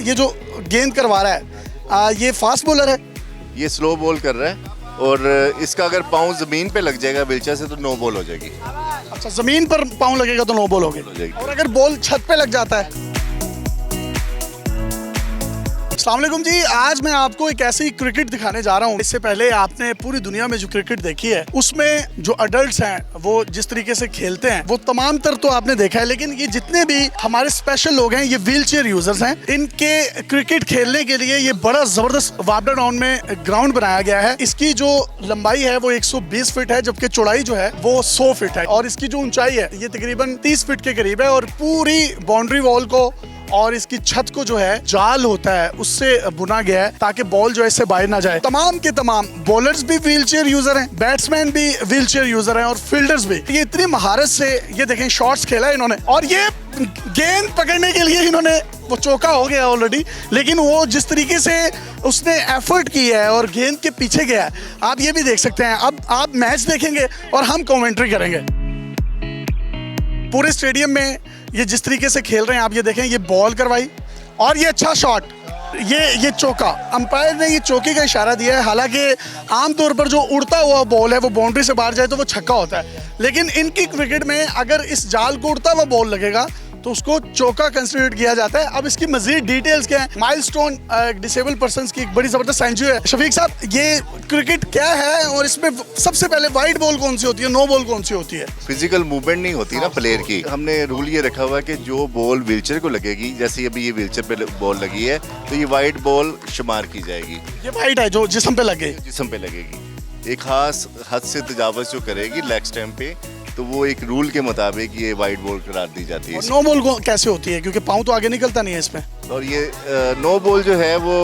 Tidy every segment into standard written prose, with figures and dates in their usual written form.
ये जो गेंद करवा रहा है ये फास्ट बॉलर है? ये स्लो बॉल कर रहा है और इसका अगर पाँव जमीन पे लग जाएगा व्हीलचेयर से तो नो बॉल हो जाएगी। अच्छा, जमीन पर पाँव लगेगा तो नो बॉल हो जाएगी। और अगर बॉल छत पे लग जाता है? अस्सलाम वालेकुम जी, आज मैं आपको एक ऐसी क्रिकेट दिखाने जा रहा हूँ। इससे पहले आपने पूरी दुनिया में जो क्रिकेट देखी है उसमें जो अडल्ट्स हैं वो जिस तरीके से खेलते हैं वो तमाम तर तो आपने देखा है, लेकिन ये जितने भी हमारे स्पेशल लोग हैं ये व्हील चेयर यूजर्स हैं। इनके क्रिकेट खेलने के लिए ये बड़ा जबरदस्त वापडा टाउन में ग्राउंड बनाया गया है। इसकी जो लंबाई है वो 120 फीट है, जबकि चौड़ाई जो है वो 100 फीट है और इसकी जो ऊंचाई है ये तकरीबन 30 फीट के करीब है। और पूरी बाउंड्री वॉल को और इसकी छत को जो है जाल होता है उससे बुना गया है ताकि बॉल जो है इससे बाहर ना जाए। तमाम के तमाम बॉलर्स भी व्हीलचेयर यूजर हैं, बैट्समैन भी व्हीलचेयर यूजर हैं और फील्डर्स भी। ये इतनी महारत से ये देखें शॉट्स खेला है इन्होंने और ये गेंद पकड़ने के लिए इन्होंने वो चौका हो गया ऑलरेडी, लेकिन वो जिस तरीके से उसने एफर्ट किया है और गेंद के पीछे गया है आप ये भी देख सकते हैं। अब आप मैच देखेंगे और हम कमेंट्री करेंगे। पूरे स्टेडियम में ये जिस तरीके से खेल रहे हैं आप ये देखें, ये बॉल करवाई और ये अच्छा शॉट, ये चौका। अंपायर ने ये चौके का इशारा दिया है। हालांकि आमतौर पर जो उड़ता हुआ बॉल है वो बाउंड्री से बाहर जाए तो वो छक्का होता है, लेकिन इनकी क्रिकेट में अगर इस जाल को उड़ता हुआ बॉल लगेगा तो उसको चौका कंसिडर किया जाता है। अब इसकी मजीद डिटेल्स क्या है? माइलस्टोन डिसेबल पर्सन्स की एक बड़ी जबरदस्त एनजीओ है। शफीक साहब, ये क्रिकेट क्या है और इसमें सबसे पहले वाइड बॉल कौन सी होती है, नो बॉल कौन सी होती है? फिजिकल मूवमेंट नहीं होती ना प्लेयर की। हमने रूल ये रखा हुआ है कि जो बॉल व्हीलचेयर को लगेगी, जैसे अभी ये व्हीलचेयर पे बॉल लगी है तो ये वाइड बॉल शुमार की जाएगी। ये वाइड है जो जिस्म पे लगे, जिस्म पे लगेगी। एक खास हद से तजावज जो करेगी लेग स्टैम्प पे तो वो एक रूल के मुताबिक ये वाइड बॉल करार दी जाती है। नो बॉल कैसे होती है? क्योंकि पाँव तो आगे निकलता नहीं है इसमें। और ये नो बॉल जो है वो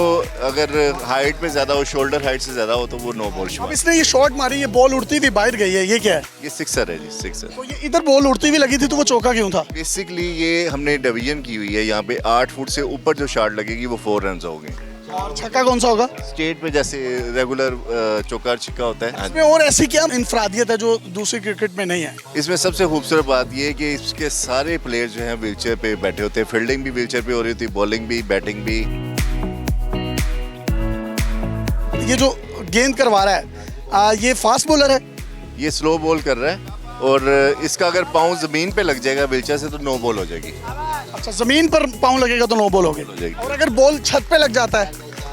अगर हाइट पे ज्यादा हो, शोल्डर हाइट से ज्यादा हो तो वो नो बॉल। अब इसने ये शॉट मारी, ये बॉल उड़ती हुई बाहर गई है, ये क्या है? ये सिक्सर है जी, सिक्सर। तो ये इधर बॉल उड़ती हुई लगी थी तो वो चौका क्यों था? बेसिकली ये हमने डिवीजन की हुई है, यहाँ पे 8 फुट से ऊपर जो शॉट लगेगी वो 4 रन होंगे। और छक्का कौन सा होगा? स्टेट में जैसे रेगुलर चौका छिक्का होता है। इसमें और ऐसी क्या इनफरादियत है जो दूसरी क्रिकेट में नहीं है? इसमें सबसे खूबसूरत बात ये है कि इसके सारे प्लेयर जो हैं व्हीलचेयर पे बैठे होते हैं। फील्डिंग भी व्हीलचेयर पे हो रही होती है, बॉलिंग भी, बैटिंग भी। ये जो गेंद करवा रहा है ये फास्ट बॉलर है? ये स्लो बॉल कर रहा है और इसका अगर पाँव जमीन पे लग जाएगा व्हीलचेयर से तो नो बॉल हो जाएगी। अच्छा, जमीन पर पाँव लगेगा तो नो बॉल हो जाएगी। और अगर बॉल छत पे लग जाता है?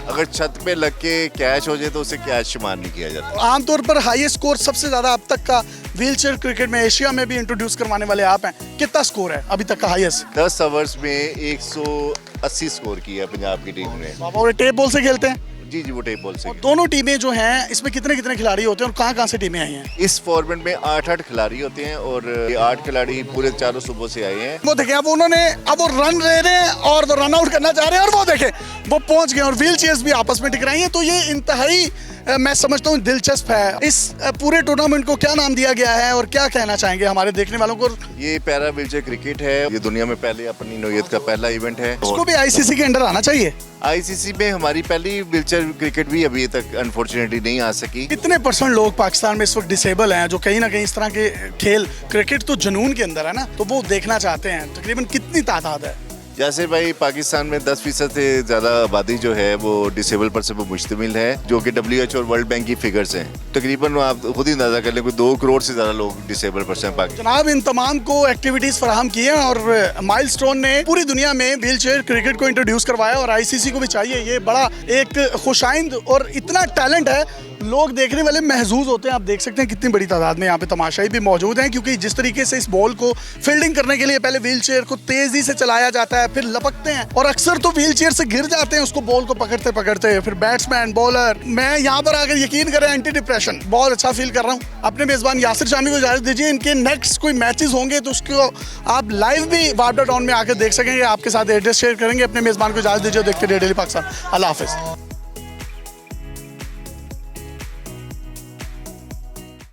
अगर छत पे लग के कैच हो जाए तो उसे कैच शुमार नहीं किया जाता। आमतौर पर हाईएस्ट स्कोर सबसे ज्यादा अब तक का व्हीलचेयर क्रिकेट में एशिया में भी इंट्रोड्यूस करवाने वाले आप हैं। कितना स्कोर है अभी तक का हाईएस्ट? 10 ओवर्स में 180 स्कोर किया पंजाब की टीम ने। और टेप बॉल से खेलते हैं? जी जी, वो टेप बॉल से। दोनों टीमें जो हैं इसमें कितने कितने खिलाड़ी होते हैं और कहाँ कहाँ से टीमें आई हैं? इस फॉर्मेट में 8 खिलाड़ी होते हैं और ये 8 खिलाड़ी पूरे चारों सूबों से आए हैं। वो देखें, अब उन्होंने अब वो रन ले रहे हैं और वो रन आउट करना चाह रहे हैं और वो देखें वो पहुंच गए और व्हील चेयर्स भी आपस में टकराई हैं। तो ये इंतहाई मैं समझता हूँ दिलचस्प है। इस पूरे टूर्नामेंट को क्या नाम दिया गया है और क्या कहना चाहेंगे हमारे देखने वालों को? ये पैरा व्हीलचेयर क्रिकेट है। ये दुनिया में पहले अपनी नौयत का पहला इवेंट है। इसको भी आईसीसी के अंडर आना चाहिए। आईसीसी में हमारी पहली व्हीलचेयर क्रिकेट भी अभी तक अनफॉर्चुनेटली नहीं आ सकी। कितने % लोग पाकिस्तान में इस वक्त डिसेबल हैं जो कहीं ना कहीं इस तरह के खेल, क्रिकेट तो जुनून के अंदर है ना, तो वो देखना चाहते हैं? तकरीबन कितनी तादाद है? जैसे भाई पाकिस्तान में 10% से ज़्यादा आबादी जो है वो डिसेबल पर से वो मुश्तमिल है, जो कि WHO और वर्ल्ड बैंक की फिगर्स हैं। तकरीबन आप खुद ही अंदाजा कर लें कोई 2 करोड़ से ज़्यादा लोग डिसेबल पर्सन हैं पाकिस्तान। जनाब, इन तमाम को एक्टिविटीज़ फराहम की हैं और माइलस्टोन ने पूरी दुनिया में व्हीलचेयर क्रिकेट को इंट्रोड्यूस करवाया और आईसीसी को भी चाहिए। ये बड़ा एक खुशाइंद और इतना टैलेंट है, लोग देखने वाले महजूज होते हैं। आप देख सकते हैं कितनी बड़ी तादाद में यहाँ पे तमाशाई भी मौजूद हैं, क्योंकि जिस तरीके से इस बॉल को फील्डिंग करने के लिए पहले व्हीलचेयर को तेजी से चलाया जाता है, फिर लपकते हैं और अक्सर तो व्हीलचेयर से गिर जाते हैं उसको बॉल को पकड़ते पकड़ते। फिर बैट्समैन, बॉलर, मैं यहाँ पर आकर यकीन करें एंटी डिप्रेशन बहुत अच्छा फील कर रहा हूँ। अपने मेजबान यासिर शामी को इजाजत दीजिए। इनके नेक्स्ट कोई मैचेस होंगे तो उसको आप लाइव भी वापडा टाउन में आकर देख सकेंगे। आपके साथ एड्रेस शेयर करेंगे। अपने मेजबान को इजाजत दीजिए। देखते रहिए डेली पाकिस्तान। अल्लाह हाफिज।